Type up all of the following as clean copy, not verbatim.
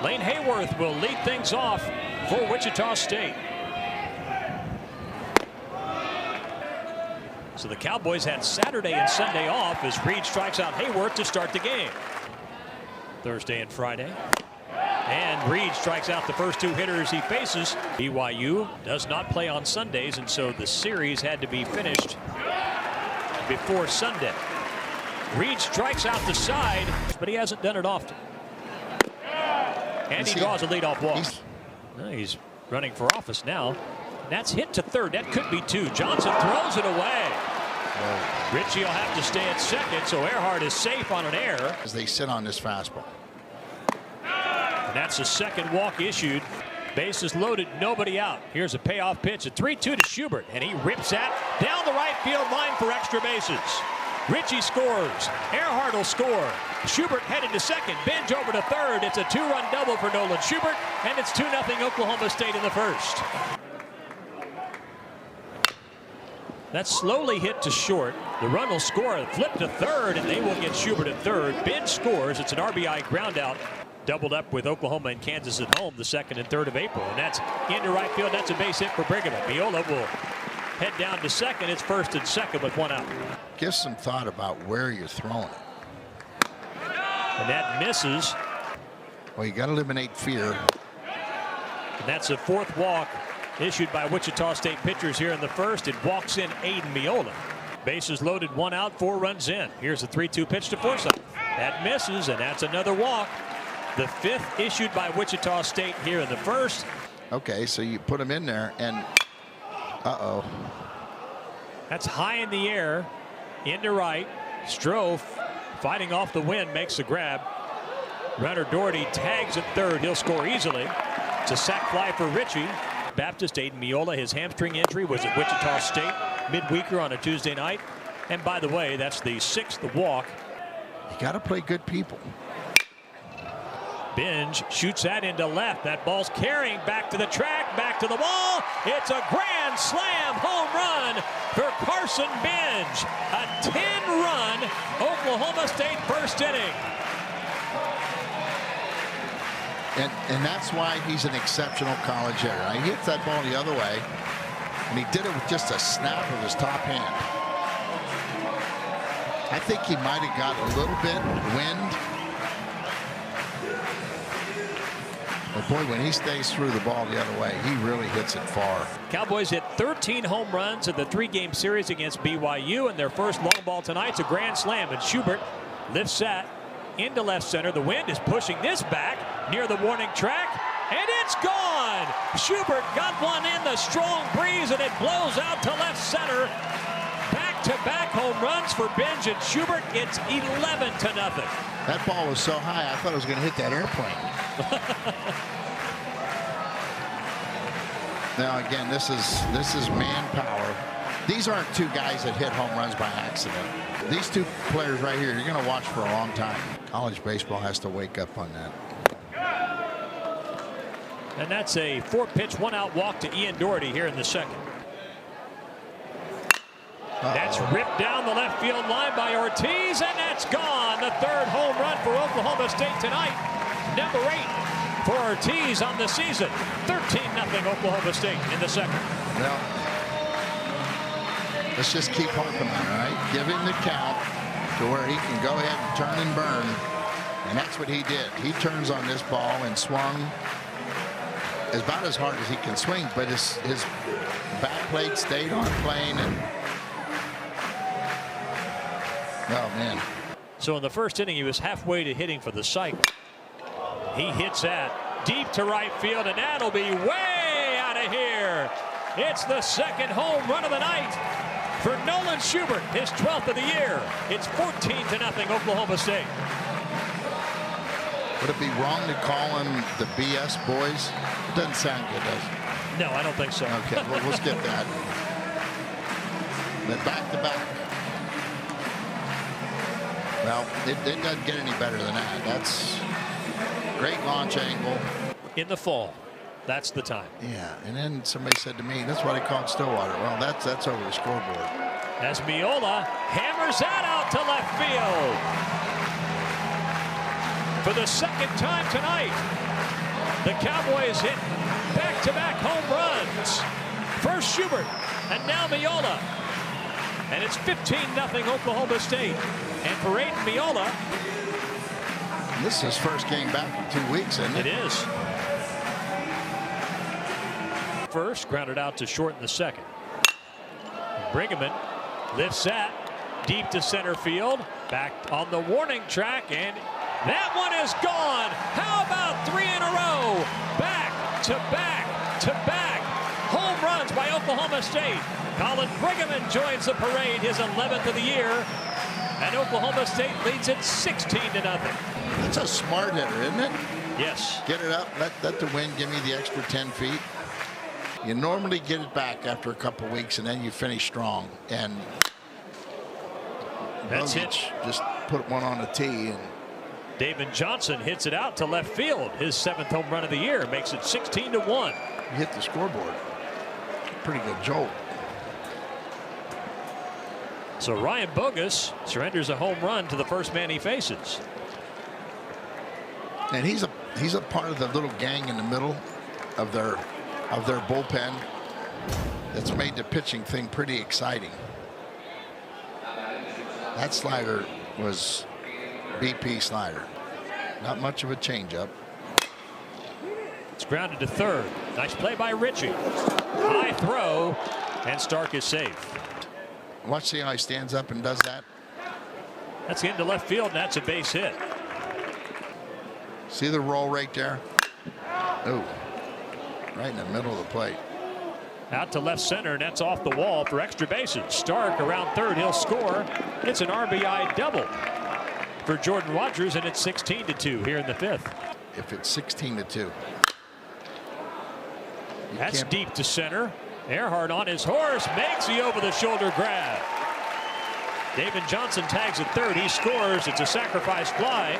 Lane Hayworth will lead things off for Wichita State. So the Cowboys had Saturday and Sunday off as Reed strikes out Hayworth to start the game. Thursday and Friday. And Reed strikes out the first two hitters he faces. BYU does not play on Sundays, and so the series had to be finished before Sunday. Reed strikes out the side, but he hasn't done it often. And he draws a leadoff walk. He's running for office now. That's hit to third. That could be two. Johnson throws it away. Ritchie will have to stay at second, so Earhart is safe on an error. As they sit on this fastball. And that's the second walk issued. Bases loaded, nobody out. Here's a payoff pitch, a 3-2 to Schubert, and he rips that down the right field line for extra bases. Ritchie scores. Earhart will score. Schubert headed to second. Binge over to third. It's a two-run double for Nolan Schubert, and it's 2-0 Oklahoma State in the first. That's slowly hit to short. The run will score. Flip to third, and they will get Schubert at third. Binge scores. It's an RBI ground out. Doubled up with Oklahoma and Kansas at home the 2nd and 3rd of April. And that's into right field. That's a base hit for Brigham. Viola will head down to second. It's first and second with one out. Give some thought about where you're throwing it. And that misses. Well, you got to eliminate fear. And that's a fourth walk issued by Wichita State pitchers here in the first. It walks in Aiden Miola. Bases loaded, one out, 4 runs in. Here's a 3-2 pitch to Forsythe. That misses, and that's another walk. The 5th issued by Wichita State here in the first. Okay, so you put him in there, and uh-oh. That's high in the air, into right. Stroh fighting off the wind, makes the grab. Runner Doherty tags at third. He'll score easily. It's a sac fly for Ritchie. Baptist, Aiden Miola, his hamstring injury was at Wichita State midweeker on a Tuesday night. And by the way, that's the 6th walk. You got to play good people. Binge shoots that into left. That ball's carrying back to the track, back to the wall. It's a grand slam home run for Carson Binge. A 10-run Oklahoma State first inning. And that's why he's an exceptional college hitter. He hits that ball the other way, and he did it with just a snap of his top hand. I think he might have got a little bit wind. But boy, when he stays through the ball the other way, he really hits it far. Cowboys hit 13 home runs in the 3-game series against BYU, and their first long ball tonight's a grand slam. And Schubert lifts that into left center. The wind is pushing this back near the warning track, and it's gone. Schubert got one in the strong breeze, and it blows out to left center. Back-to-back home runs for Binge and Schubert. It's 11-0. That ball was so high, I thought it was going to hit that airplane. Now again, this is manpower. These aren't two guys that hit home runs by accident. These two players right here, you're going to watch for a long time. College baseball has to wake up on that. And that's a 4-pitch, 1-out walk to Ian Doherty here in the second. That's ripped down the left field line by Ortiz, and that's gone. The 3rd home run for Oklahoma State tonight. Number 8 for Ortiz on the season. 13-0 Oklahoma State in the second. Well, let's just keep harping on it, right? Give him the count to where he can go ahead and turn and burn. And that's what he did. He turns on this ball and swung about as hard as he can swing, but his back plate stayed on plane. And oh, man. So in the first inning, he was halfway to hitting for the cycle. He hits that deep to right field, and that'll be way out of here. It's the 2nd home run of the night for Nolan Schubert, his 12th of the year. It's 14-0 Oklahoma State. Would it be wrong to call them the BS boys? It doesn't sound good, does it? No, I don't think so. Okay, well, we'll skip that. But back-to-back. Well, it doesn't get any better than that. That's great launch angle. In the fall, that's the time. Yeah, and then somebody said to me, that's why they call it Stillwater. Well, that's over the scoreboard. As Miola hammers that out to left field. For the 2nd time tonight, The Cowboys hit back-to-back home runs. First Schubert, and now Miola. And it's 15-0 Oklahoma State. And for Aiden Miola, this is his first game back in 2 weeks, isn't it? It is. First, grounded out to short in the second. Brigham lifts that deep to center field. Back on the warning track, and that one is gone. How about 3 in a row? Back to back to back. Home runs by Oklahoma State. Colin Brigham joins the parade, his 11th of the year. And Oklahoma State leads it 16-0. That's a smart hitter, isn't it? Yes. Get it up, let the wind give me the extra 10 feet. You normally get it back after a couple weeks, and then you finish strong. And that's it. Just put one on a tee. And David Johnson hits it out to left field. His 7th home run of the year makes it 16-1. You hit the scoreboard. Pretty good jolt. So Ryan Bogus surrenders a home run to the first man he faces. And he's a part of the little gang in the middle of their bullpen that's made the pitching thing pretty exciting. That slider was BP slider. Not much of a changeup. It's grounded to third. Nice play by Ritchie. High throw, and Stark is safe. Watch, see how he stands up and does that. That's into left field, and that's a base hit. See the roll right there? Oh, right in the middle of the plate. Out to left center, and that's off the wall for extra bases. Stark around third, he'll score. It's an RBI double for Jordan Rogers, and it's 16-2 here in the 5th. If it's 16-2. That's deep to center. Earhart on his horse makes the over-the-shoulder grab. David Johnson tags at third. He scores. It's a sacrifice fly.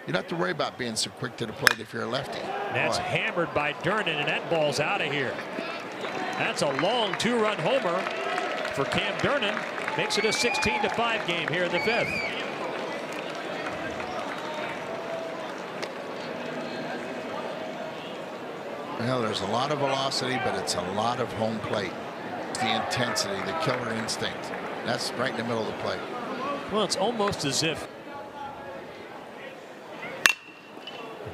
You don't have to worry about being so quick to the plate if you're a lefty. That's hammered by Durnan, and that ball's out of here. That's a long 2-run homer for Cam Durnan. Makes it a 16-5 game here in the 5th. Well, there's a lot of velocity, but it's a lot of home plate. The intensity, the killer instinct. That's right in the middle of the plate. Well, it's almost as if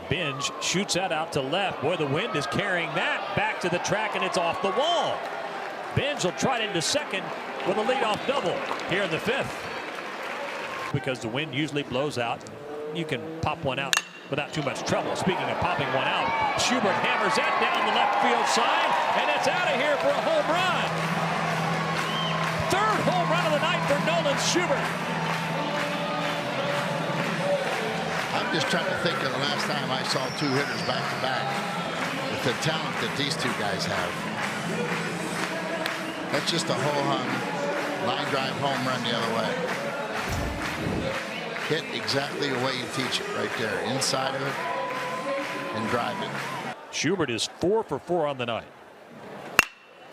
Binge shoots that out to left. Boy, the wind is carrying that back to the track, and it's off the wall. Binge will try it into second with a leadoff double here in the 5th. Because the wind usually blows out, you can pop one out without too much trouble. Speaking of popping one out, Schubert hammers that down the left field side, and it's out of here for a home run. 3rd home run of the night for Nolan Schubert. I'm just trying to think of the last time I saw 2 hitters back to back with the talent that these 2 guys have. That's just a ho-hum line drive home run the other way. Hit exactly the way you teach it right there, inside of it and drive it. Schubert is 4 for 4 on the night.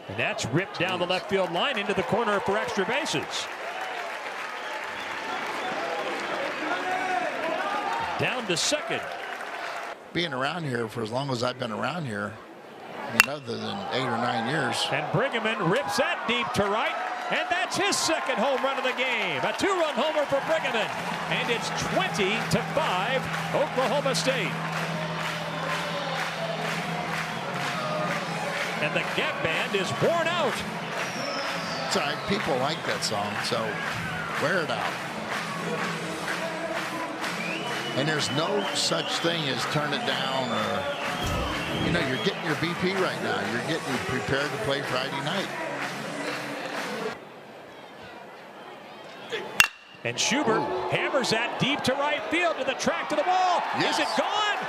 And that's ripped down the left field line into the corner for extra bases. Down to second. Being around here for as long as I've been around here, I mean, other than 8 or 9 years. And Brigham rips that deep to right. And that's his 2nd home run of the game. A 2-run homer for Brigham. And it's 20-5 Oklahoma State. And the Gap Band is worn out. It's all right. People like that song, so wear it out. And there's no such thing as turn it down or, you know, you're getting your BP right now. You're getting prepared to play Friday night. And Schubert hammers that deep to right field to the track to the wall. Yes. Is it gone?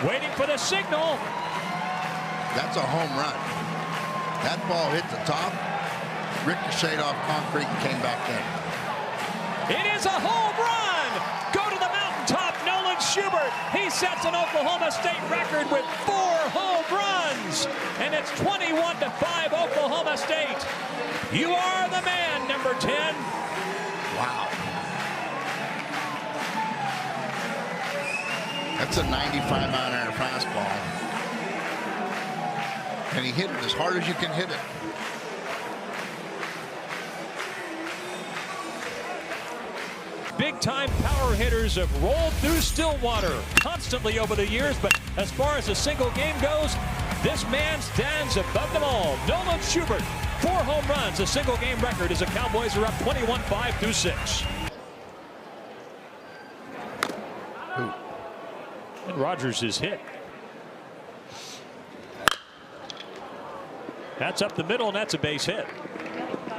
Waiting for the signal. That's a home run. That ball hit the top, ricocheted off concrete, and came back in. It is a home run. Go to the mountaintop, Nolan Schubert. He sets an Oklahoma State record with 4 home runs. And it's 21-5 Oklahoma State. You are the man, number 10. Wow. That's a 95-mile-an-hour fastball. And he hit it as hard as you can hit it. Big-time power hitters have rolled through Stillwater constantly over the years, but as far as a single game goes, this man stands above them all. Nolan Schubert, 4 home runs, a single game record as the Cowboys are up 21-5 through 6. And Rogers is hit. That's up the middle, and that's a base hit.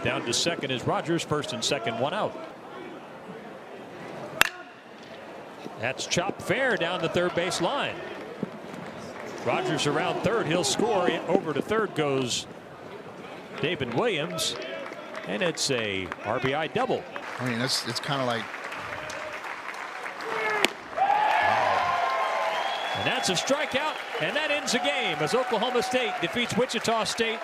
Down to second is Rogers, first and second, 1 out. That's chopped fair down the third base line. Rogers around third. He'll score. Over to third goes David Williams, and it's a RBI double. I mean, it's kind of like. And that's a strikeout, and that ends the game as Oklahoma State defeats Wichita State